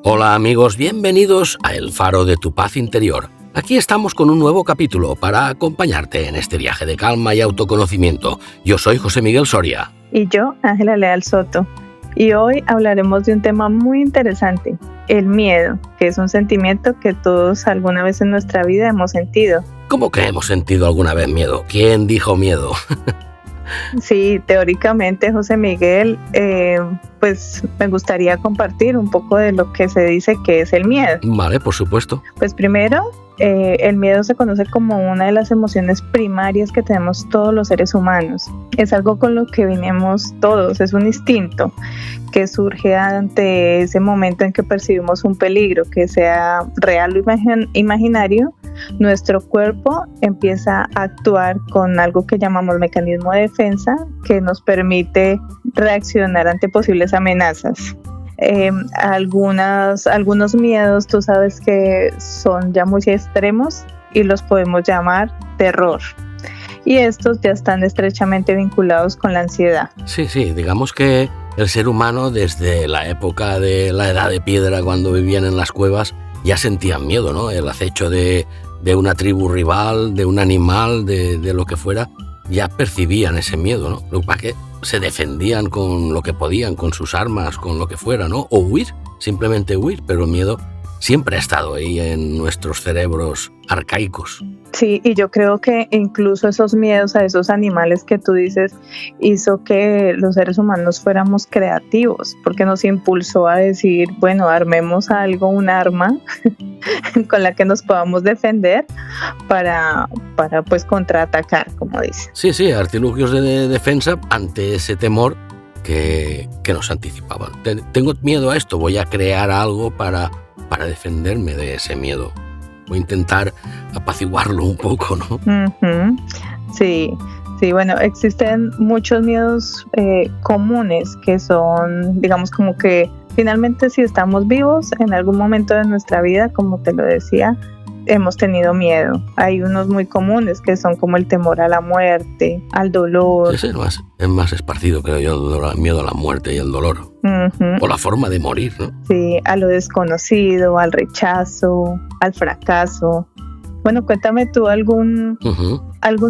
Hola amigos, bienvenidos a El Faro de tu Paz Interior. Aquí estamos con un nuevo capítulo para acompañarte en este viaje de calma y autoconocimiento. Yo soy José Miguel Soria. Y yo, Ángela Leal Soto. Y hoy hablaremos de un tema muy interesante, el miedo, que es un sentimiento que todos alguna vez en nuestra vida hemos sentido. ¿Cómo que hemos sentido alguna vez miedo? ¿Quién dijo miedo? Sí, teóricamente, José Miguel, pues me gustaría compartir un poco de lo que se dice que es el miedo. Vale, por supuesto. Pues primero, el miedo se conoce como una de las emociones primarias que tenemos todos los seres humanos. Es algo con lo que venimos todos, es un instinto que surge ante ese momento en que percibimos un peligro, que sea real o imaginario. Nuestro cuerpo empieza a actuar con algo que llamamos mecanismo de defensa, que nos permite reaccionar ante posibles amenazas. Algunos miedos, tú sabes que son ya muy extremos y los podemos llamar terror. Y estos ya están estrechamente vinculados con la ansiedad. Sí, digamos que el ser humano desde la época de la edad de piedra, cuando vivían en las cuevas, ya sentían miedo, ¿no? El acecho de una tribu rival, de un animal, de lo que fuera, ya percibían ese miedo, ¿no? Lo que pasa es que se defendían con lo que podían, con sus armas, con lo que fuera, ¿no? O huir, simplemente huir, pero el miedo siempre ha estado ahí en nuestros cerebros arcaicos. Sí, y yo creo que incluso esos miedos a esos animales que tú dices hizo que los seres humanos fuéramos creativos, porque nos impulsó a decir, bueno, armemos algo, un arma con la que nos podamos defender para pues contraatacar, como dice. Sí, artilugios de defensa ante ese temor que nos anticipaban. Tengo miedo a esto, voy a crear algo para defenderme de ese miedo. Voy a intentar apaciguarlo un poco, ¿no? Uh-huh. Sí, bueno, existen muchos miedos comunes que son, digamos, como que finalmente si estamos vivos en algún momento de nuestra vida, como te lo decía, hemos tenido miedo. Hay unos muy comunes que son como el temor a la muerte, al dolor. Ese es más esparcido, creo yo, el miedo a la muerte y el dolor. Uh-huh. O la forma de morir, ¿no? Sí, a lo desconocido, al rechazo, al fracaso. Bueno, cuéntame tú algún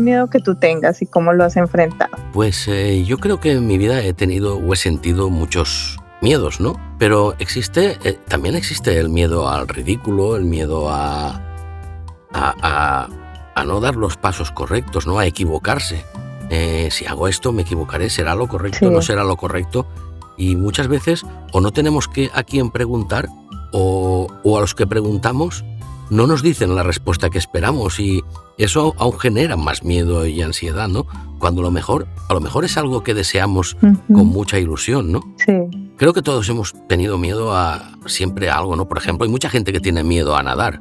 miedo que tú tengas y cómo lo has enfrentado. Pues yo creo que en mi vida he tenido o he sentido muchos miedos, ¿no? Pero también existe el miedo al ridículo, el miedo a no dar los pasos correctos, ¿no? A equivocarse. Si hago esto, me equivocaré, ¿será lo correcto? Sí. ¿No será lo correcto? Y muchas veces o no tenemos a quién preguntar o a los que preguntamos no nos dicen la respuesta que esperamos y eso aún genera más miedo y ansiedad, ¿no? Cuando a lo mejor es algo que deseamos con mucha ilusión, ¿no? Sí. Creo que todos hemos tenido miedo siempre a algo, ¿no? Por ejemplo, hay mucha gente que tiene miedo a nadar.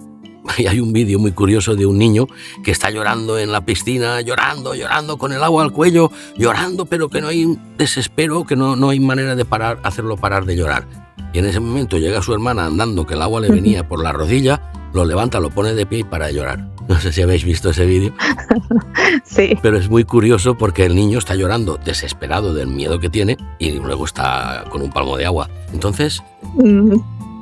Y hay un vídeo muy curioso de un niño que está llorando en la piscina, llorando con el agua al cuello, llorando, pero que no hay un desespero, que no hay manera de hacerlo parar de llorar. Y en ese momento llega su hermana andando, que el agua le venía por la rodilla, lo levanta, lo pone de pie y para de llorar. No sé si habéis visto ese vídeo. Sí. Pero es muy curioso porque el niño está llorando desesperado del miedo que tiene y luego está con un palmo de agua. Entonces...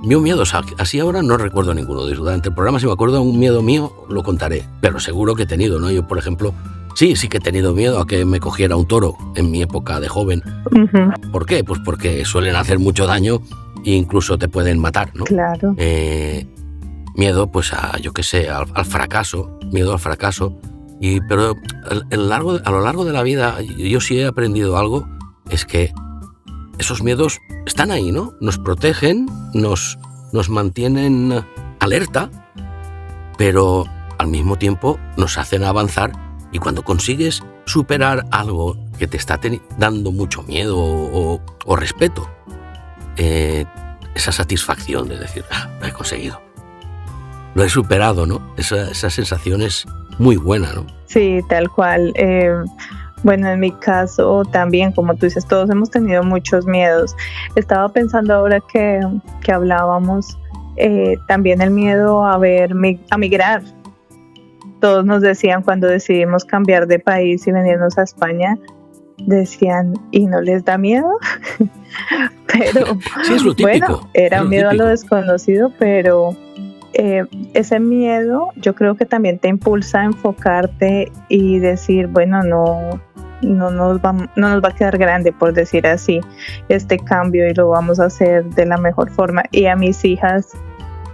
Mis miedos, así ahora no recuerdo ninguno. Durante el programa, si me acuerdo de un miedo mío, lo contaré. Pero seguro que he tenido, ¿no? Yo, por ejemplo, sí que he tenido miedo a que me cogiera un toro en mi época de joven. Uh-huh. ¿Por qué? Pues porque suelen hacer mucho daño e incluso te pueden matar, ¿no? Claro. Miedo, pues, al fracaso. Miedo al fracaso. Pero a lo largo de la vida, yo sí he aprendido algo, es que esos miedos están ahí, ¿no? Nos protegen, nos mantienen alerta, pero al mismo tiempo nos hacen avanzar y cuando consigues superar algo que te está dando mucho miedo o respeto, esa satisfacción de decir, lo he conseguido, lo he superado, ¿no? Esa sensación es muy buena, ¿no? Sí, tal cual. Bueno, en mi caso también, como tú dices, todos hemos tenido muchos miedos. Estaba pensando ahora que hablábamos, también el miedo a migrar. Todos nos decían cuando decidimos cambiar de país y venirnos a España, decían, ¿y no les da miedo? Pero sí, es lo típico. Bueno, era miedo a lo desconocido, pero ese miedo yo creo que también te impulsa a enfocarte y decir, bueno, no nos va a quedar grande, por decir así, este cambio, y lo vamos a hacer de la mejor forma. Y a mis hijas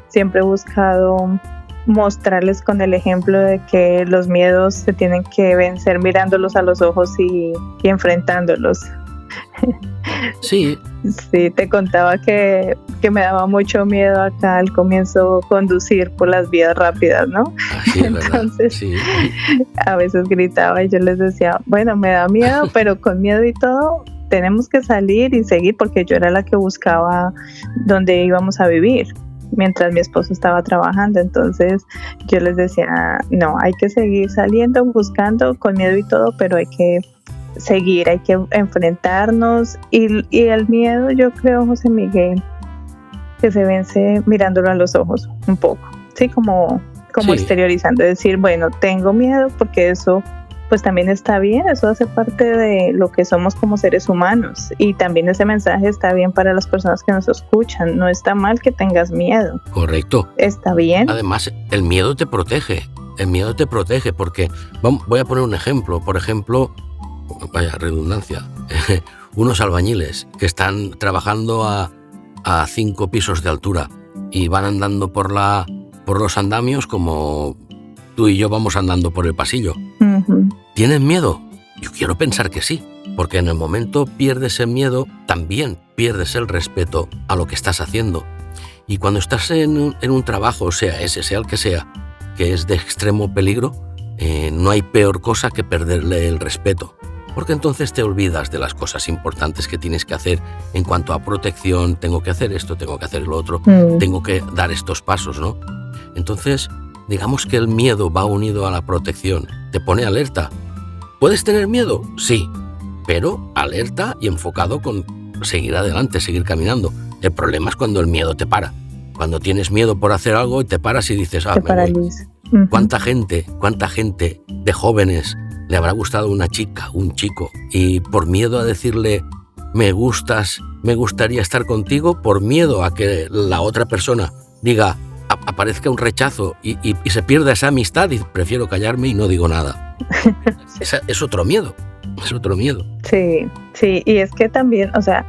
siempre he buscado mostrarles con el ejemplo de que los miedos se tienen que vencer mirándolos a los ojos y enfrentándolos. Sí. Sí, te contaba que me daba mucho miedo acá al comienzo conducir por las vías rápidas, ¿no? Así es. Entonces, sí. A veces gritaba y yo les decía, bueno, me da miedo, pero con miedo y todo tenemos que salir y seguir, porque yo era la que buscaba dónde íbamos a vivir mientras mi esposo estaba trabajando. Entonces yo les decía, no, hay que seguir saliendo, buscando con miedo y todo, pero hay que seguir, hay que enfrentarnos, y el miedo, yo creo, José Miguel, que se vence mirándolo a los ojos un poco, sí, como Sí. exteriorizando, decir, bueno, tengo miedo porque eso pues también está bien, eso hace parte de lo que somos como seres humanos, y también ese mensaje está bien para las personas que nos escuchan. No está mal que tengas miedo. Correcto. Está bien. Además, el miedo te protege. El miedo te protege porque, voy a poner un ejemplo. Por ejemplo, vaya redundancia, unos albañiles que están trabajando a 5 pisos de altura y van andando por los andamios como tú y yo vamos andando por el pasillo. Uh-huh. ¿Tienen miedo? Yo quiero pensar que sí, porque en el momento pierdes el miedo, también pierdes el respeto a lo que estás haciendo. Y cuando estás en un trabajo, sea ese, sea el que sea, que es de extremo peligro, no hay peor cosa que perderle el respeto, porque entonces te olvidas de las cosas importantes que tienes que hacer en cuanto a protección. Tengo que hacer esto, tengo que hacer lo otro, tengo que dar estos pasos, ¿no? Entonces, digamos que el miedo va unido a la protección, te pone alerta. ¿Puedes tener miedo? Sí, pero alerta y enfocado con seguir adelante, seguir caminando. El problema es cuando el miedo te para. Cuando tienes miedo por hacer algo y te paras y dices, te paraliza. Uh-huh. ¿Cuánta gente de jóvenes le habrá gustado una chica, un chico, y por miedo a decirle me gustas, me gustaría estar contigo, por miedo a que la otra persona diga, aparezca un rechazo y se pierda esa amistad, y prefiero callarme y no digo nada? Es otro miedo, es otro miedo. Sí, y es que también, o sea,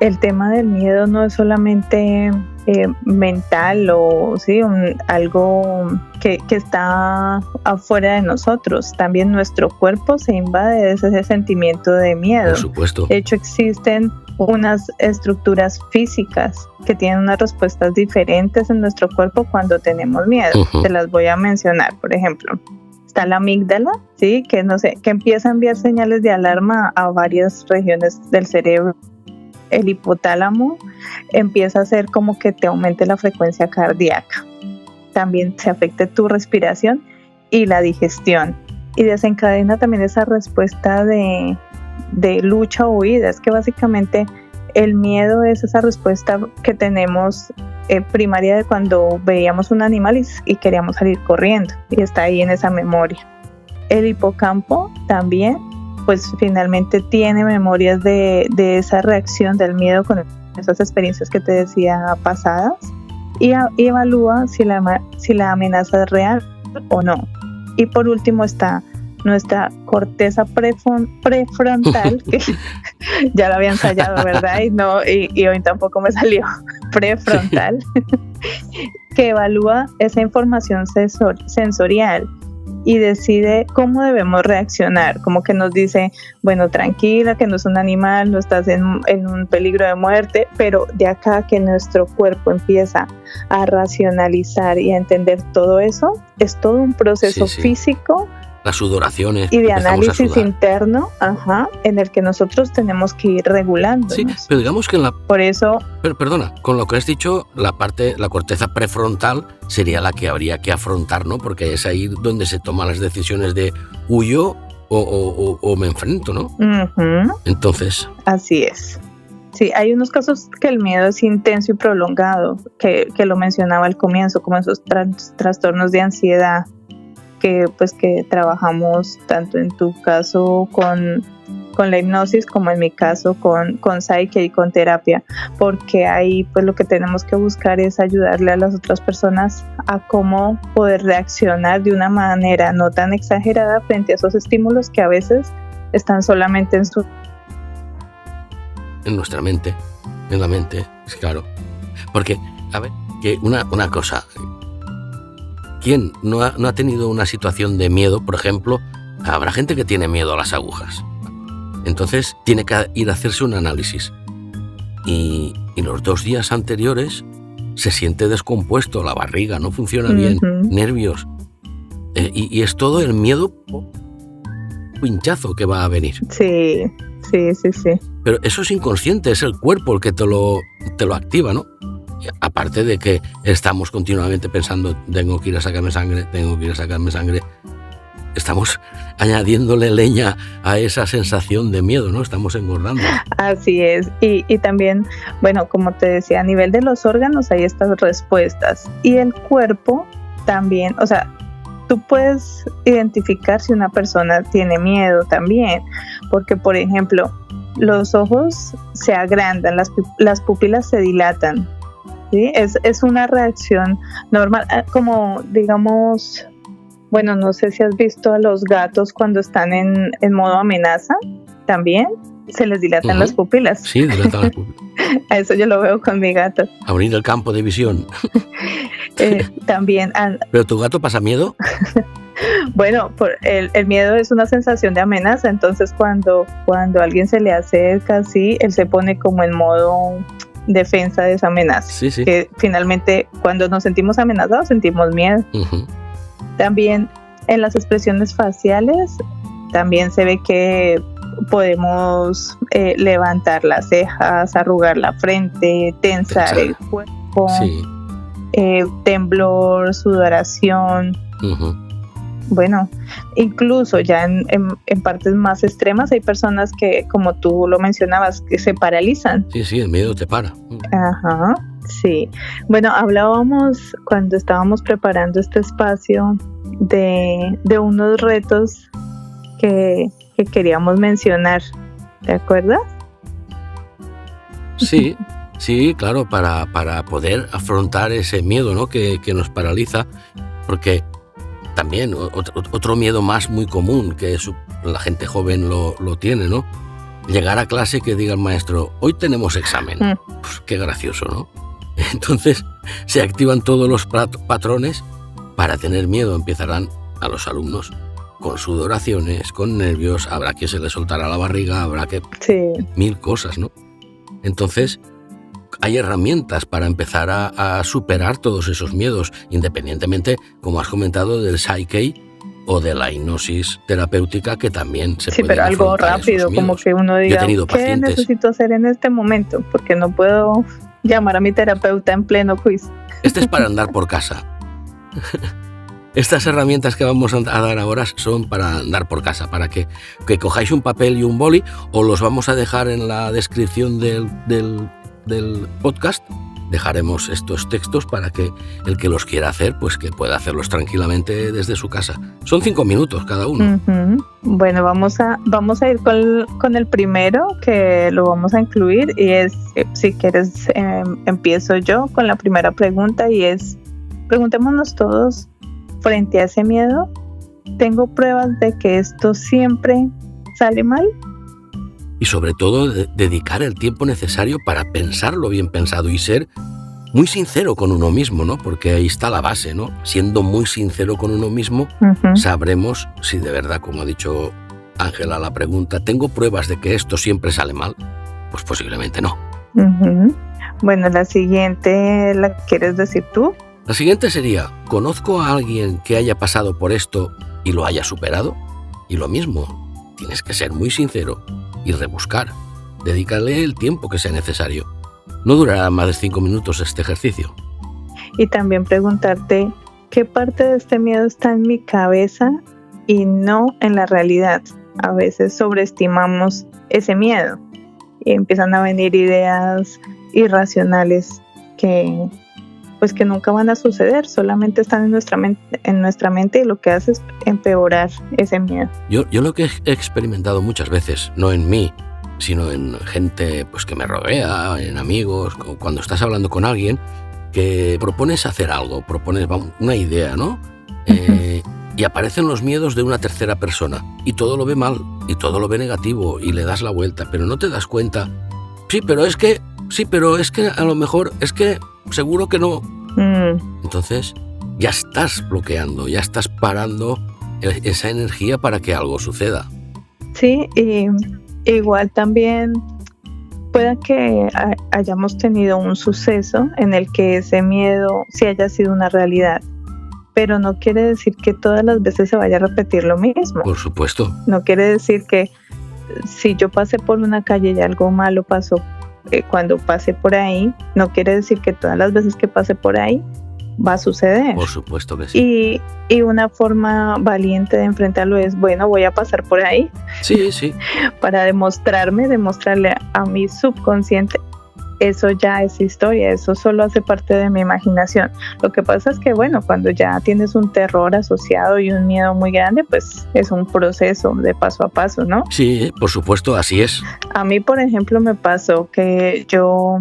el tema del miedo no es solamente mental o sí, algo que está afuera de nosotros. También nuestro cuerpo se invade de ese sentimiento de miedo. Por supuesto. De hecho, existen unas estructuras físicas que tienen unas respuestas diferentes en nuestro cuerpo cuando tenemos miedo. Uh-huh. Te las voy a mencionar. Por ejemplo, está la amígdala, ¿sí? Que empieza a enviar señales de alarma a varias regiones del cerebro. El hipotálamo empieza a hacer como que te aumente la frecuencia cardíaca. También se afecta tu respiración y la digestión. Y desencadena también esa respuesta de lucha o huida. Es que básicamente el miedo es esa respuesta que tenemos primaria de cuando veíamos un animal y queríamos salir corriendo. Y está ahí en esa memoria. El hipocampo también, pues finalmente tiene memorias de esa reacción del miedo con esas experiencias que te decía pasadas, y evalúa si la amenaza es real o no. Y por último está nuestra corteza prefrontal, que ya lo había ensayado, ¿verdad? Y hoy tampoco me salió, prefrontal, que evalúa esa información sensorial y decide cómo debemos reaccionar, como que nos dice, bueno, tranquila, que no es un animal, no estás en un peligro de muerte, pero de acá que nuestro cuerpo empieza a racionalizar y a entender todo eso, es todo un proceso físico, las sudoraciones y de análisis interno, en el que nosotros tenemos que ir regulándonos. Sí, pero digamos que por eso, perdona, con lo que has dicho, la corteza prefrontal sería la que habría que afrontar, ¿no? Porque es ahí donde se toman las decisiones de huyo o me enfrento, ¿no? Uh-huh. Entonces, así es. Sí, hay unos casos que el miedo es intenso y prolongado, que lo mencionaba al comienzo, como esos trastornos de ansiedad, que trabajamos tanto en tu caso con la hipnosis, como en mi caso con Psyche y con terapia, porque ahí pues lo que tenemos que buscar es ayudarle a las otras personas a cómo poder reaccionar de una manera no tan exagerada frente a esos estímulos que a veces están solamente en nuestra mente, en la mente, es claro. Porque, a ver, que una cosa, ¿quién no ha tenido una situación de miedo? Por ejemplo, habrá gente que tiene miedo a las agujas. Entonces tiene que ir a hacerse un análisis. Y los 2 días anteriores se siente descompuesto, la barriga no funciona bien, nervios. Y es todo el miedo pinchazo que va a venir. Sí. Pero eso es inconsciente, es el cuerpo el que te lo activa, ¿no? Aparte de que estamos continuamente pensando, tengo que ir a sacarme sangre. Estamos añadiéndole leña a esa sensación de miedo, ¿no? Estamos engordando. Así es. Y también, bueno, como te decía, a nivel de los órganos hay estas respuestas. Y el cuerpo también, o sea, tú puedes identificar si una persona tiene miedo también, porque por ejemplo, los ojos se agrandan, las pupilas se dilatan, ¿sí? Es una reacción normal, como digamos, bueno, no sé si has visto a los gatos cuando están en modo amenaza, también se les dilatan las pupilas. Sí, dilatan las pupilas. A eso yo lo veo con mi gato. Abrir el campo de visión. También. ¿Pero tu gato pasa miedo? Bueno, el miedo es una sensación de amenaza, entonces cuando alguien se le acerca así, él se pone como en modo defensa de esa amenaza. Sí. Que finalmente cuando nos sentimos amenazados sentimos miedo. También en las expresiones faciales también se ve que podemos levantar las cejas, arrugar la frente, tensar el cuerpo, temblor, sudoración. Bueno, incluso ya en partes más extremas hay personas que, como tú lo mencionabas, que se paralizan. Sí, el miedo te para. Ajá, sí. Bueno, hablábamos cuando estábamos preparando este espacio de unos retos que queríamos mencionar, ¿te acuerdas? Sí, claro, para poder afrontar ese miedo, ¿no? que nos paraliza, porque también otro miedo más muy común que la gente joven lo tiene, ¿no? Llegar a clase y que diga el maestro, hoy tenemos examen. Pues qué gracioso, ¿no? Entonces se activan todos los patrones para tener miedo. Empezarán a los alumnos con sudoraciones, con nervios, habrá que se les soltará la barriga, habrá que... mil cosas, ¿no? Entonces hay herramientas para empezar a superar todos esos miedos, independientemente, como has comentado, del Psyche o de la hipnosis terapéutica, que también se puede. Sí, pero algo rápido, como que uno diga, ¿qué necesito hacer en este momento? Porque no puedo llamar a mi terapeuta en pleno quiz. Este es para andar por casa. Estas herramientas que vamos a dar ahora son para andar por casa, para que cojáis un papel y un boli, o los vamos a dejar en la descripción del podcast. Dejaremos estos textos para que el que los quiera hacer, pues que pueda hacerlos tranquilamente desde su casa. Son 5 minutos cada uno. Bueno, vamos a ir con el primero, que lo vamos a incluir, y es, si quieres, empiezo yo con la primera pregunta, y es, preguntémonos todos, frente a ese miedo, ¿tengo pruebas de que esto siempre sale mal? Y sobre todo dedicar el tiempo necesario para pensarlo bien pensado y ser muy sincero con uno mismo, ¿no? Porque ahí está la base, ¿no? Siendo muy sincero con uno mismo, sabremos si de verdad, como ha dicho Ángela la pregunta, ¿tengo pruebas de que esto siempre sale mal? Pues posiblemente no. Bueno, la siguiente, ¿la quieres decir tú? La siguiente sería, ¿conozco a alguien que haya pasado por esto y lo haya superado? Y lo mismo, tienes que ser muy sincero y rebuscar. Dedícale el tiempo que sea necesario. No durará más de 5 minutos este ejercicio. Y también preguntarte, ¿qué parte de este miedo está en mi cabeza y no en la realidad? A veces sobreestimamos ese miedo y empiezan a venir ideas irracionales que pues que nunca van a suceder, solamente están en nuestra mente y lo que hace es empeorar ese miedo. Yo lo que he experimentado muchas veces, no en mí, sino en gente pues que me rodea, en amigos, cuando estás hablando con alguien, que propones hacer algo, propones una idea, ¿no? Y aparecen los miedos de una tercera persona y todo lo ve mal y todo lo ve negativo y le das la vuelta, pero no te das cuenta. Sí, pero es que a lo mejor es que seguro que no. Entonces ya estás bloqueando, ya estás parando esa energía para que algo suceda. Sí, y igual también pueda que hayamos tenido un suceso en el que ese miedo sí haya sido una realidad, pero no quiere decir que todas las veces se vaya a repetir lo mismo. Por supuesto. No quiere decir que si yo pasé por una calle y algo malo pasó cuando pasé por ahí, no quiere decir que todas las veces que pase por ahí va a suceder. Por supuesto que sí. Y una forma valiente de enfrentarlo es, bueno, voy a pasar por ahí. Sí, sí. Para demostrarle a mi subconsciente, eso ya es historia, eso solo hace parte de mi imaginación. Lo que pasa es que, bueno, cuando ya tienes un terror asociado y un miedo muy grande, pues es un proceso de paso a paso, ¿no? Sí, por supuesto, así es. A mí, por ejemplo, me pasó que yo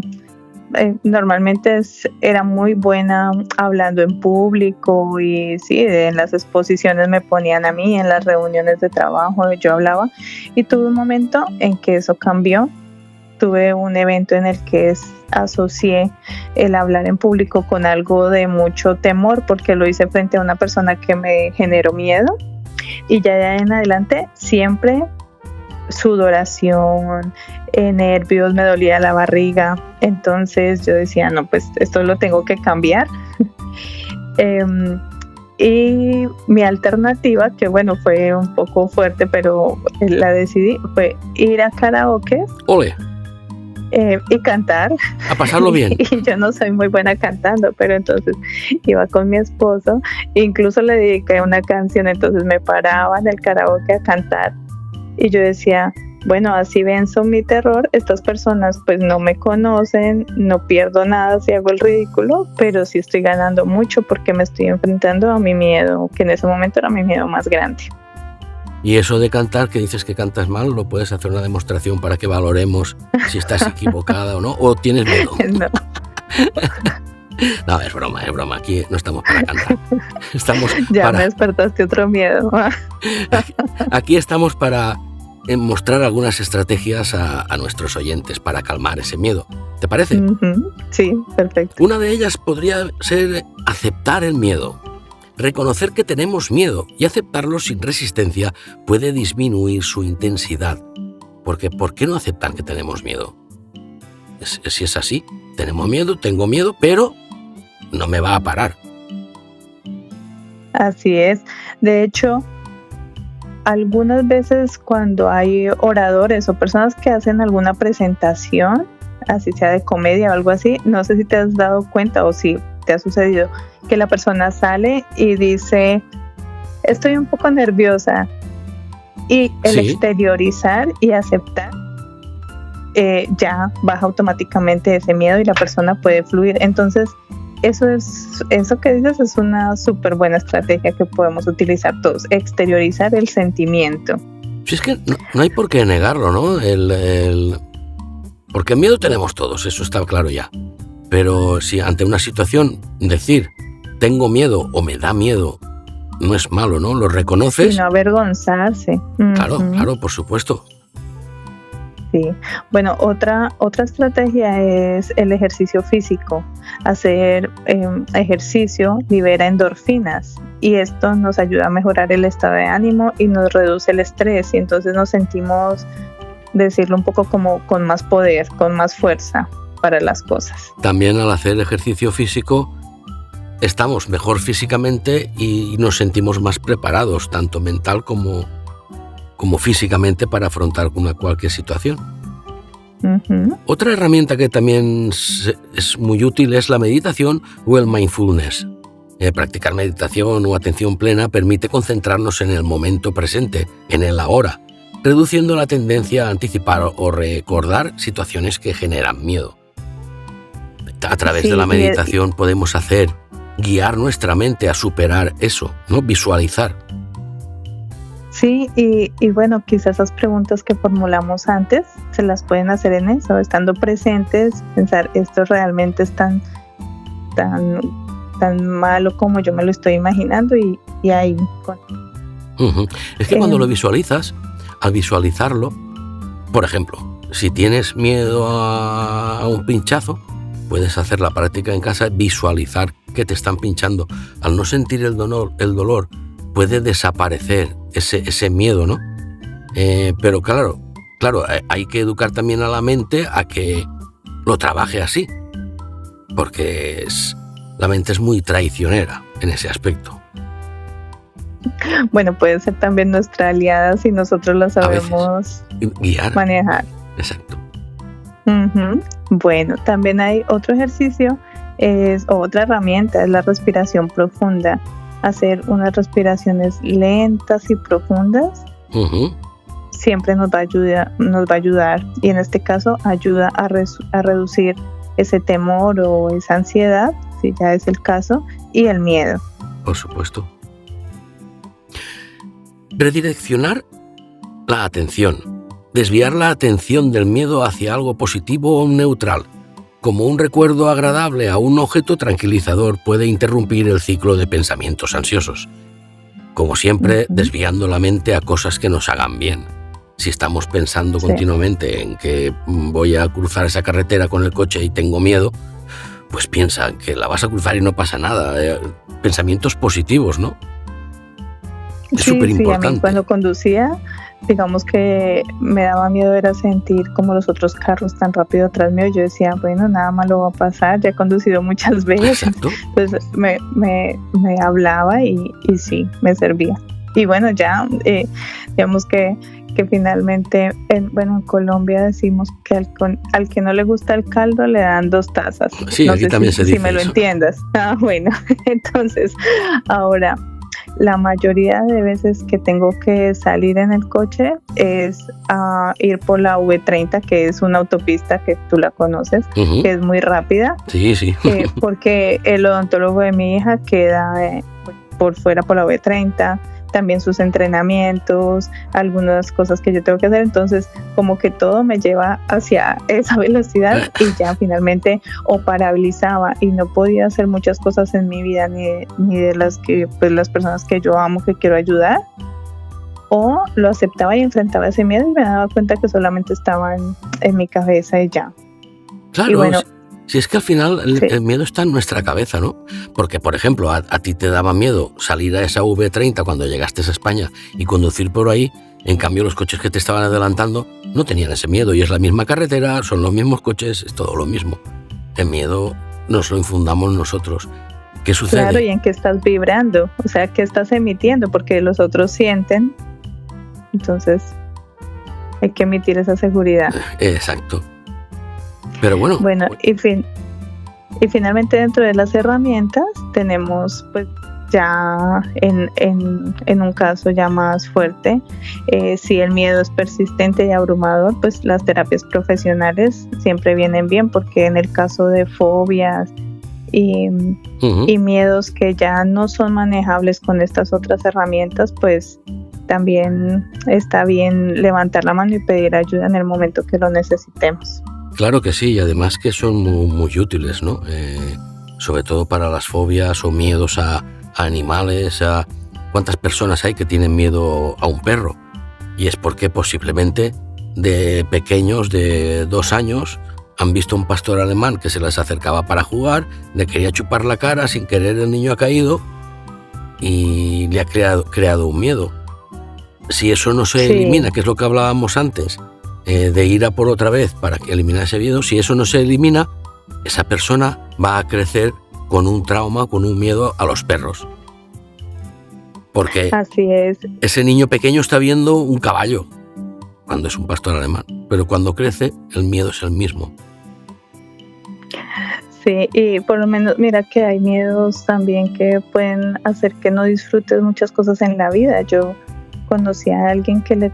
normalmente era muy buena hablando en público y sí, en las exposiciones me ponían a mí, en las reuniones de trabajo yo hablaba, y tuve un momento en que eso cambió. Tuve un evento en el que asocié el hablar en público con algo de mucho temor, porque lo hice frente a una persona que me generó miedo, y ya de ahí en adelante siempre sudoración, nervios, me dolía la barriga. Entonces yo decía, no, pues esto lo tengo que cambiar. Y mi alternativa, que bueno, fue un poco fuerte, pero la decidí, fue ir a karaoke. ¡Ole! Y cantar. A pasarlo bien. Y yo no soy muy buena cantando, pero entonces iba con mi esposo, incluso le dediqué una canción, entonces me paraba en el karaoke a cantar. Y yo decía, bueno, así venzo mi terror, estas personas pues no me conocen, no pierdo nada si hago el ridículo, pero sí estoy ganando mucho porque me estoy enfrentando a mi miedo, que en ese momento era mi miedo más grande. Y eso de cantar, que dices que cantas mal, ¿lo puedes hacer una demostración para que valoremos si estás equivocada o no? ¿O tienes miedo? No. No, es broma. Aquí no estamos para cantar. Ya me despertaste otro miedo. Aquí estamos para mostrar algunas estrategias a nuestros oyentes para calmar ese miedo. ¿Te parece? Sí, perfecto. Una de ellas podría ser aceptar el miedo. Reconocer que tenemos miedo y aceptarlo sin resistencia puede disminuir su intensidad. Porque ¿por qué no aceptar que tenemos miedo? Si es así, tengo miedo, pero no me va a parar. Así es. De hecho, algunas veces cuando hay oradores o personas que hacen alguna presentación, así sea de comedia o algo así, no sé si te has dado cuenta o si te ha sucedido que la persona sale y dice, estoy un poco nerviosa, y el exteriorizar y aceptar ya baja automáticamente ese miedo y la persona puede fluir. Entonces eso que dices es una súper buena estrategia que podemos utilizar todos, exteriorizar el sentimiento. Si es que no hay por qué negarlo, ¿no? Porque miedo tenemos todos, eso está claro ya. Pero si ante una situación decir tengo miedo o me da miedo no es malo, ¿no? Lo reconoces. Y no avergonzarse. Claro, por supuesto. Sí. Bueno, otra estrategia es el ejercicio físico. Hacer ejercicio libera endorfinas y esto nos ayuda a mejorar el estado de ánimo y nos reduce el estrés, y entonces nos sentimos, decirlo un poco como con más poder, con más fuerza para las cosas. También al hacer ejercicio físico estamos mejor físicamente y nos sentimos más preparados, tanto mental como físicamente, para afrontar cualquier situación. Otra herramienta que también es muy útil es la meditación o el mindfulness. Practicar meditación o atención plena permite concentrarnos en el momento presente, en el ahora, reduciendo la tendencia a anticipar o recordar situaciones que generan miedo. A través de la meditación podemos guiar nuestra mente a superar eso, ¿no? Visualizar. Sí, y bueno, quizás esas preguntas que formulamos antes se las pueden hacer en eso, estando presentes, pensar, esto realmente es tan malo como yo me lo estoy imaginando, y ahí. Es que cuando lo visualizas, al visualizarlo, por ejemplo, si tienes miedo a un pinchazo, puedes hacer la práctica en casa, visualizar que te están pinchando. Al no sentir el dolor puede desaparecer ese miedo, ¿no? Pero claro, hay que educar también a la mente a que lo trabaje así, porque la mente es muy traicionera en ese aspecto. Bueno, puede ser también nuestra aliada si nosotros la sabemos guiar, manejar. Exacto. Bueno, también hay otro ejercicio, otra herramienta, es la respiración profunda. Hacer unas respiraciones lentas y profundas siempre nos va a ayudar, y en este caso ayuda a reducir ese temor o esa ansiedad, si ya es el caso, y el miedo. Por supuesto. Redireccionar la atención. Desviar la atención del miedo hacia algo positivo o neutral, como un recuerdo agradable a un objeto tranquilizador, puede interrumpir el ciclo de pensamientos ansiosos. Como siempre, desviando la mente a cosas que nos hagan bien. Si estamos pensando continuamente en que voy a cruzar esa carretera con el coche y tengo miedo, pues piensa que la vas a cruzar y no pasa nada. Pensamientos positivos, ¿no? Es súper importante. A mí cuando conducía, digamos que me daba miedo era sentir como los otros carros tan rápido atrás mío. Yo decía, bueno, nada malo va a pasar, ya he conducido muchas veces. Exacto. Entonces me hablaba y sí, me servía. Y bueno, ya digamos que finalmente, en Colombia decimos que al que no le gusta el caldo le dan 2 tazas. Sí, no aquí sé también se dice si me lo eso. entiendas. Bueno, entonces ahora, la mayoría de veces que tengo que salir en el coche es a ir por la V30, que es una autopista que tú la conoces, que es muy rápida. Sí. Porque el odontólogo de mi hija queda por fuera por la V30, también sus entrenamientos, algunas cosas que yo tengo que hacer, entonces como que todo me lleva hacia esa velocidad, y ya finalmente o paralizaba y no podía hacer muchas cosas en mi vida, ni de las que las personas que yo amo, que quiero ayudar, o lo aceptaba y enfrentaba ese miedo y me daba cuenta que solamente estaba en mi cabeza y ya. Claro. Y bueno, si es que al final el miedo está en nuestra cabeza, ¿no? Porque, por ejemplo, a ti te daba miedo salir a esa V30 cuando llegaste a España y conducir por ahí. En cambio, los coches que te estaban adelantando no tenían ese miedo, y es la misma carretera, son los mismos coches, es todo lo mismo. El miedo nos lo infundamos nosotros. ¿Qué sucede? Claro, y en qué estás vibrando, o sea, qué estás emitiendo, porque los otros sienten, entonces hay que emitir esa seguridad. Exacto. Pero bueno, y finalmente, dentro de las herramientas tenemos, pues, ya en un caso ya más fuerte, si el miedo es persistente y abrumador, pues las terapias profesionales siempre vienen bien, porque en el caso de fobias y miedos que ya no son manejables con estas otras herramientas, pues también está bien levantar la mano y pedir ayuda en el momento que lo necesitemos. Claro que sí, y además que son muy útiles, ¿no? Sobre todo para las fobias o miedos a animales. ¿Cuántas personas hay que tienen miedo a un perro? Y es porque posiblemente de pequeños, de 2 años, han visto un pastor alemán que se les acercaba para jugar, le quería chupar la cara, sin querer el niño ha caído y le ha creado un miedo. Si eso no se elimina, que es lo que hablábamos antes, de ir a por otra vez para eliminar ese miedo, si eso no se elimina, esa persona va a crecer con un trauma, con un miedo a los perros. Porque así es. Ese niño pequeño está viendo un caballo cuando es un pastor alemán, pero cuando crece el miedo es el mismo. Sí, y por lo menos mira que hay miedos también que pueden hacer que no disfrutes muchas cosas en la vida. Yo conocí a alguien que le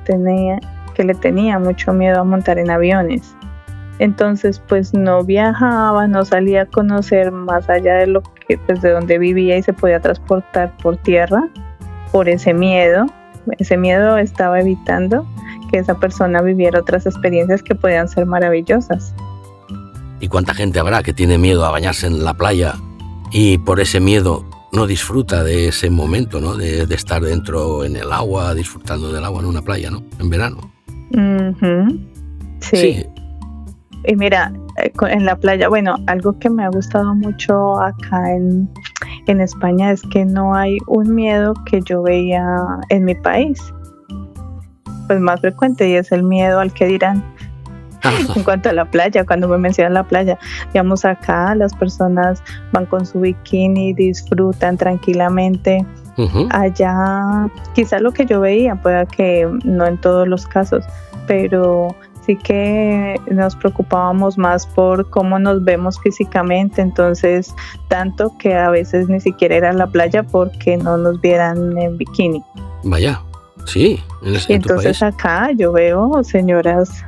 tenía mucho miedo a montar en aviones, Entonces, pues no viajaba, no salía a conocer más allá de lo que, pues, de donde vivía y se podía transportar por tierra por ese miedo. Ese miedo estaba evitando que esa persona viviera otras experiencias que podían ser maravillosas. ¿Y cuánta gente habrá que tiene miedo a bañarse en la playa y por ese miedo no disfruta de ese momento, ¿no? De estar dentro en el agua, disfrutando del agua en una playa, ¿no? En verano. Uh-huh. Sí. Y mira, en la playa, bueno, algo que me ha gustado mucho acá en España es que no hay un miedo que yo veía en mi país, pues más frecuente, y es el miedo al que dirán. En cuanto a la playa, cuando me mencionan la playa, digamos, acá las personas van con su bikini, disfrutan tranquilamente. Uh-huh. Allá, quizá lo que yo veía, pueda que no en todos los casos, pero sí que nos preocupábamos más por cómo nos vemos físicamente, entonces tanto que a veces ni siquiera era la playa porque no nos vieran en bikini. Vaya, sí. Y entonces acá yo veo señoras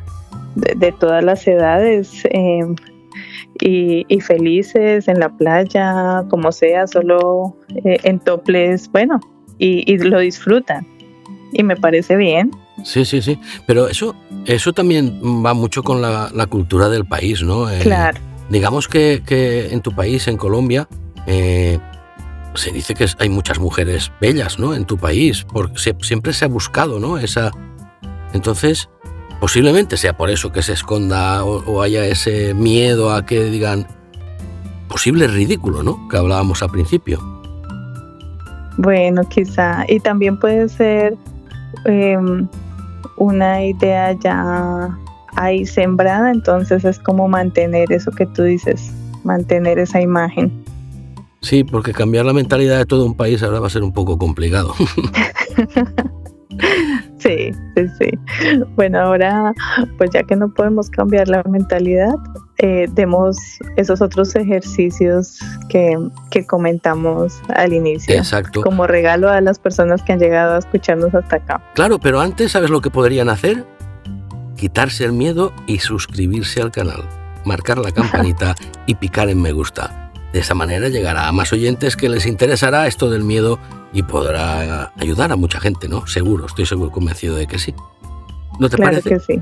de todas las edades y felices en la playa, como sea, solo en topless, bueno, y lo disfrutan y me parece bien. Sí, pero eso también va mucho con la cultura del país, ¿no? Claro. Digamos que en tu país, en Colombia, se dice que hay muchas mujeres bellas, ¿no? En tu país, porque siempre se ha buscado, ¿no? Entonces, posiblemente sea por eso que se esconda o haya ese miedo a que digan posible ridículo, ¿no? Que hablábamos al principio. Bueno, quizá. Y también puede ser una idea ya ahí sembrada, entonces es como mantener eso que tú dices, mantener esa imagen. Sí, porque cambiar la mentalidad de todo un país ahora va a ser un poco complicado. Sí. Bueno, ahora, pues ya que no podemos cambiar la mentalidad, demos esos otros ejercicios que comentamos al inicio. Exacto. Como regalo a las personas que han llegado a escucharnos hasta acá. Claro, pero antes, ¿sabes lo que podrían hacer? Quitarse el miedo y suscribirse al canal, marcar la campanita y picar en me gusta. De esa manera llegará a más oyentes que les interesará esto del miedo y podrá ayudar a mucha gente, ¿no? Seguro, estoy seguro, convencido de que sí. ¿No te parece? Claro que sí.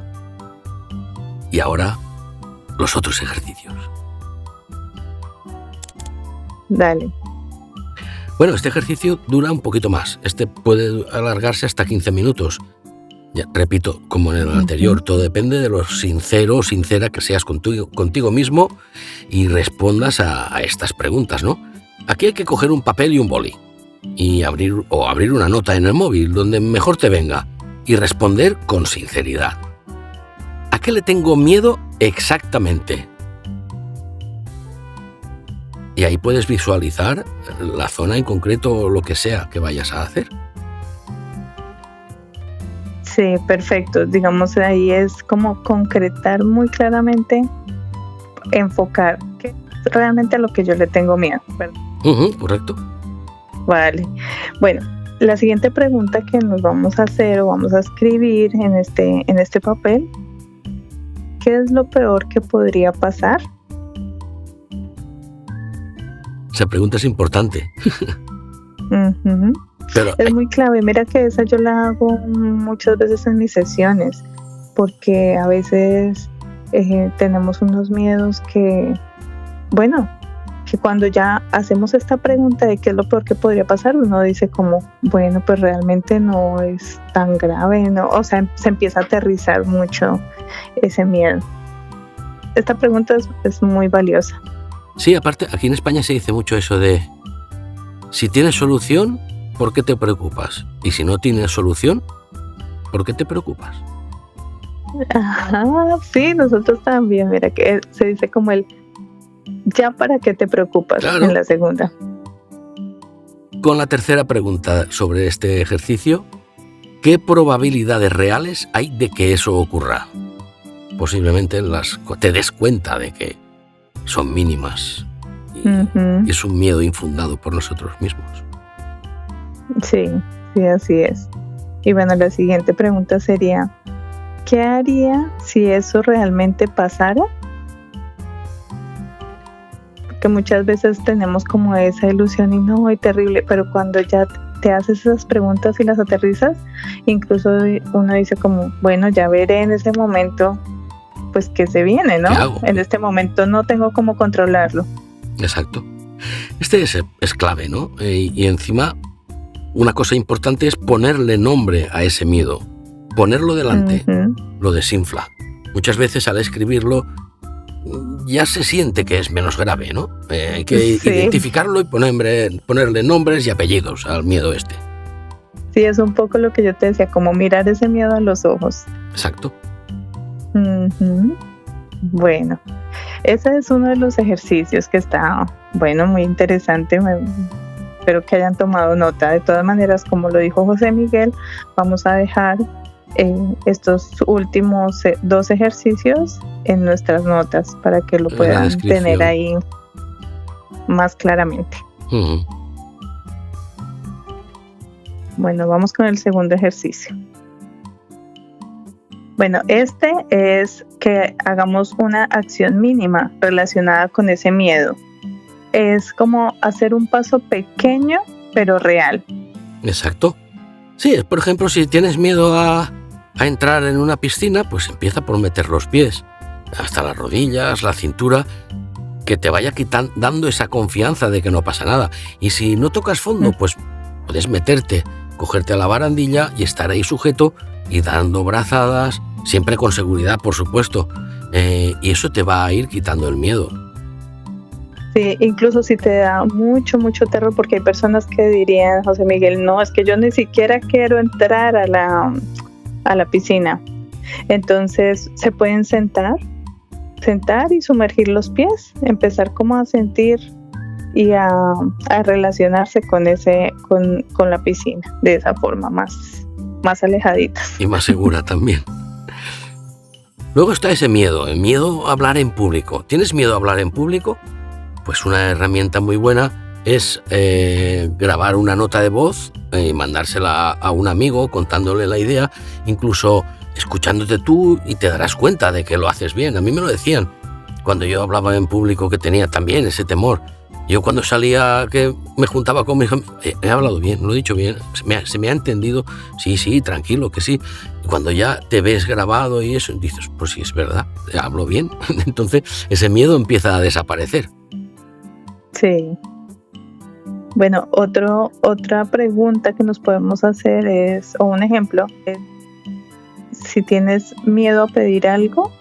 Y ahora, los otros ejercicios. Dale. Bueno, este ejercicio dura un poquito más. Este puede alargarse hasta 15 minutos. Ya, repito, como en el anterior, todo depende de lo sincero o sincera que seas contigo mismo y respondas a estas preguntas, ¿no? Aquí hay que coger un papel y un boli y abrir una nota en el móvil donde mejor te venga y responder con sinceridad. ¿A qué le tengo miedo exactamente? Y ahí puedes visualizar la zona en concreto o lo que sea que vayas a hacer. Sí, perfecto. Digamos, ahí es como concretar muy claramente, enfocar que realmente a lo que yo le tengo miedo, ¿verdad? Correcto. Vale. Bueno, la siguiente pregunta que nos vamos a hacer o vamos a escribir en este papel, ¿qué es lo peor que podría pasar? Esa pregunta es importante. Pero es muy clave. Mira que esa yo la hago muchas veces en mis sesiones, porque a veces tenemos unos miedos que cuando ya hacemos esta pregunta de qué es lo peor que podría pasar, uno dice como, bueno, pues realmente no es tan grave, ¿no? O sea, se empieza a aterrizar mucho ese miedo. Esta pregunta es muy valiosa. Sí, aparte, aquí en España se dice mucho eso de, si tienes solución, ¿por qué te preocupas? Y si no tienes solución, ¿por qué te preocupas? Ajá, sí, nosotros también, mira que se dice como ya para qué te preocupas, claro. En la segunda. Con la tercera pregunta sobre este ejercicio, ¿qué probabilidades reales hay de que eso ocurra? Posiblemente te des cuenta de que son mínimas y es un miedo infundado por nosotros mismos. Sí, así es. Y bueno, la siguiente pregunta sería, ¿qué haría si eso realmente pasara que muchas veces tenemos como esa ilusión y no, y terrible, pero cuando ya te haces esas preguntas y las aterrizas, incluso uno dice como, bueno, ya veré en ese momento, pues qué se viene, ¿no? ¿Qué hago? En este momento no tengo cómo controlarlo. Exacto. Este es clave, ¿no? Y encima, una cosa importante es ponerle nombre a ese miedo. Ponerlo delante lo desinfla. Muchas veces al escribirlo ya se siente que es menos grave, ¿no? Hay que identificarlo y ponerle nombres y apellidos al miedo este. Sí, es un poco lo que yo te decía, como mirar ese miedo a los ojos. Exacto. Bueno, ese es uno de los ejercicios que está, bueno, muy interesante. Espero que hayan tomado nota. De todas maneras, como lo dijo José Miguel, vamos a dejar estos últimos 2 ejercicios en nuestras notas para que lo puedan tener ahí más claramente. Bueno, vamos con el segundo ejercicio. Bueno, este es que hagamos una acción mínima relacionada con ese miedo. Es como hacer un paso pequeño pero real. Exacto. Sí, por ejemplo, si tienes miedo a entrar en una piscina, pues empieza por meter los pies hasta las rodillas, la cintura, que te vaya dando esa confianza de que no pasa nada. Y si no tocas fondo, pues puedes meterte, cogerte a la barandilla y estar ahí sujeto y dando brazadas, siempre con seguridad, por supuesto. Y eso te va a ir quitando el miedo. Sí, incluso si te da mucho terror, porque hay personas que dirían, José Miguel, no, es que yo ni siquiera quiero entrar a la piscina. Entonces se pueden sentar y sumergir los pies, empezar como a sentir y a relacionarse con la piscina, de esa forma más alejaditas. Y más segura también. Luego está ese miedo, el miedo a hablar en público. ¿Tienes miedo a hablar en público? Pues una herramienta muy buena es grabar una nota de voz y mandársela a un amigo contándole la idea, incluso escuchándote tú, y te darás cuenta de que lo haces bien. A mí me lo decían cuando yo hablaba en público, que tenía también ese temor. Yo cuando salía, que me juntaba con mi hija, he hablado bien, lo he dicho bien, se me ha entendido, sí, tranquilo, que sí. Y cuando ya te ves grabado y eso, dices, pues sí, es verdad, hablo bien. Entonces ese miedo empieza a desaparecer. Sí. Bueno, otra pregunta que nos podemos hacer es, o un ejemplo, es, si tienes miedo a pedir algo,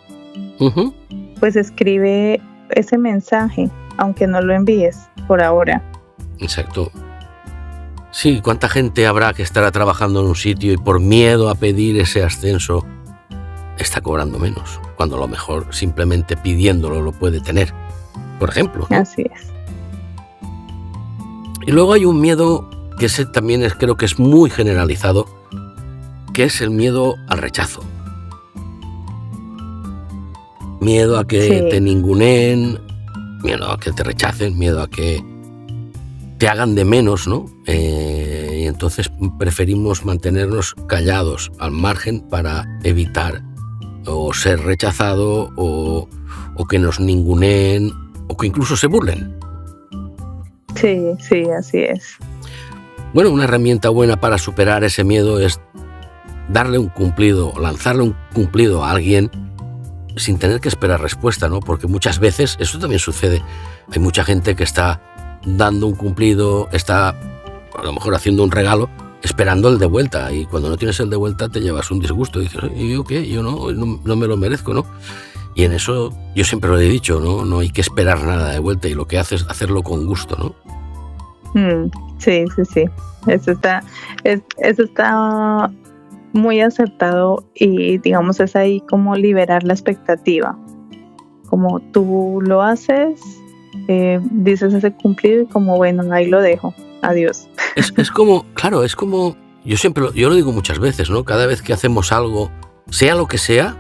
pues escribe ese mensaje, aunque no lo envíes por ahora. Exacto. Sí, ¿cuánta gente habrá que estará trabajando en un sitio y por miedo a pedir ese ascenso está cobrando menos, cuando a lo mejor simplemente pidiéndolo lo puede tener, por ejemplo, ¿no? Así es. Y luego hay un miedo que ese también creo que es muy generalizado, que es el miedo al rechazo. Miedo a que te ninguneen, miedo a que te rechacen, miedo a que te hagan de menos, ¿no? Y entonces preferimos mantenernos callados al margen para evitar o ser rechazado o que nos ninguneen o que incluso se burlen. Sí, así es. Bueno, una herramienta buena para superar ese miedo es darle un cumplido, lanzarle un cumplido a alguien sin tener que esperar respuesta, ¿no? Porque muchas veces eso también sucede. Hay mucha gente que está dando un cumplido, está a lo mejor haciendo un regalo, esperando el de vuelta, y cuando no tienes el de vuelta te llevas un disgusto y dices, ¿y yo qué? Yo no me lo merezco, ¿no? Y en eso yo siempre lo he dicho, ¿no? No hay que esperar nada de vuelta, y lo que haces es hacerlo con gusto, ¿no? Sí. Eso está muy acertado, y digamos es ahí como liberar la expectativa. Como tú lo haces, dices ese cumplido y como bueno, ahí lo dejo, adiós. Es como, claro, es como, yo lo digo muchas veces, ¿no? Cada vez que hacemos algo, sea lo que sea,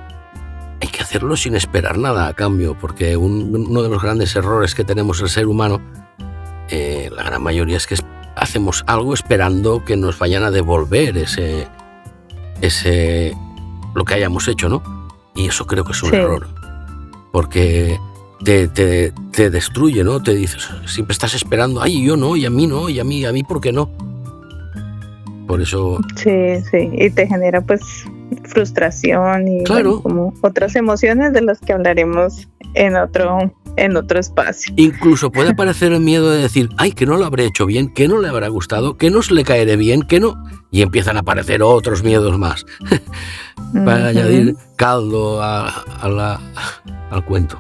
hay que hacerlo sin esperar nada a cambio, porque uno de los grandes errores que tenemos el ser humano, la gran mayoría, es que hacemos algo esperando que nos vayan a devolver lo que hayamos hecho, ¿no? Y eso creo que es un error, porque te destruye, ¿no? Te dices, siempre estás esperando, ay, yo no, y a mí no, y a mí, ¿por qué no? Por eso... Sí, y te genera pues frustración y claro, como otras emociones de las que hablaremos en otro espacio. Incluso puede aparecer el miedo de decir, ay, que no lo habré hecho bien, que no le habrá gustado, que no se le caeré bien, que no... Y empiezan a aparecer otros miedos más para añadir caldo al cuento.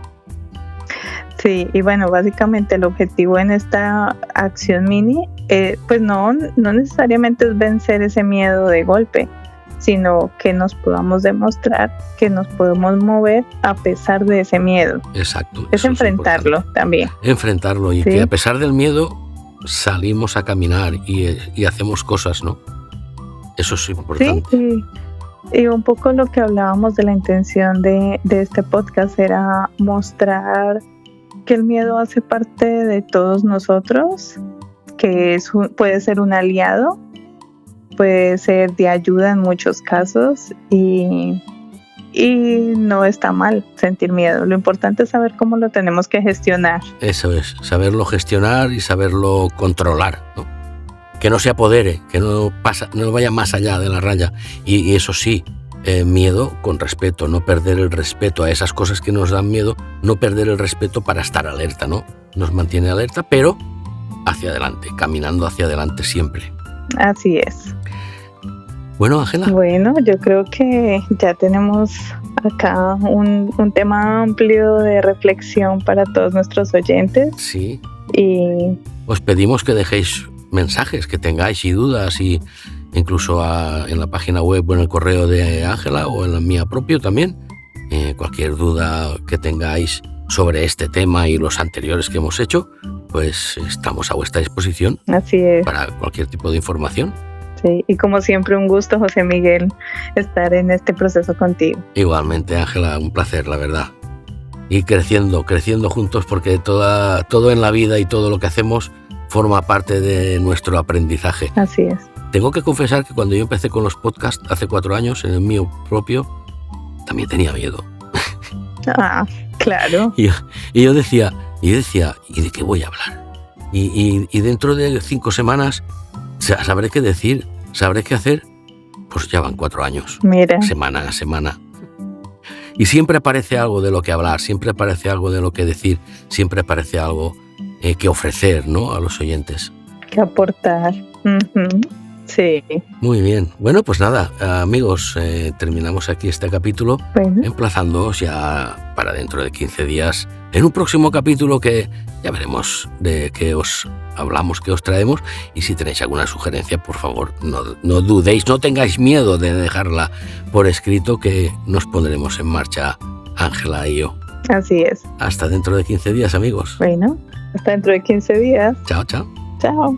Sí, y bueno, básicamente el objetivo en esta acción mini, pues no necesariamente es vencer ese miedo de golpe, sino que nos podamos demostrar que nos podemos mover a pesar de ese miedo. Exacto. Es enfrentarlo también. Enfrentarlo y que a pesar del miedo salimos a caminar y hacemos cosas, ¿no? Eso es importante. Sí, y un poco lo que hablábamos de la intención de este podcast era mostrar que el miedo hace parte de todos nosotros, que puede ser un aliado, puede ser de ayuda en muchos casos y no está mal sentir miedo. Lo importante es saber cómo lo tenemos que gestionar. Eso es, saberlo gestionar y saberlo controlar, ¿no? Que no se apodere, que no vaya más allá de la raya. Y eso sí, miedo con respeto, no perder el respeto a esas cosas que nos dan miedo, no perder el respeto para estar alerta, ¿no? Nos mantiene alerta, pero hacia adelante, caminando hacia adelante siempre. Así es. Bueno, Ángela. Bueno, yo creo que ya tenemos acá un tema amplio de reflexión para todos nuestros oyentes. Sí. Y os pedimos que dejéis mensajes que tengáis y dudas, y incluso en la página web o en el correo de Ángela o en la mía propio también. Cualquier duda que tengáis sobre este tema y los anteriores que hemos hecho, pues estamos a vuestra disposición. Así es. Para cualquier tipo de información. Sí, y como siempre un gusto, José Miguel, estar en este proceso contigo. Igualmente, Ángela, un placer, la verdad. Y creciendo juntos, porque todo en la vida y todo lo que hacemos forma parte de nuestro aprendizaje. Así es. Tengo que confesar que cuando yo empecé con los podcasts hace 4 años, en el mío propio, también tenía miedo. Ah, claro. Y yo decía, ¿y de qué voy a hablar? Y dentro de 5 semanas sabré qué decir, sabré qué hacer. Pues ya van 4 años. Mira. Semana a semana. Y siempre aparece algo de lo que hablar, siempre aparece algo de lo que decir, siempre aparece algo que ofrecer, ¿no?, a los oyentes. Que aportar. Uh-huh. Sí. Muy bien. Bueno, pues nada, amigos, terminamos aquí este capítulo, emplazándoos ya para dentro de 15 días en un próximo capítulo que ya veremos de qué os hablamos, qué os traemos, y si tenéis alguna sugerencia, por favor, no dudéis, no tengáis miedo de dejarla por escrito, que nos pondremos en marcha, Ángela y yo. Así es. Hasta dentro de 15 días, amigos. Bueno, hasta dentro de 15 días. Chao, chao. Chao.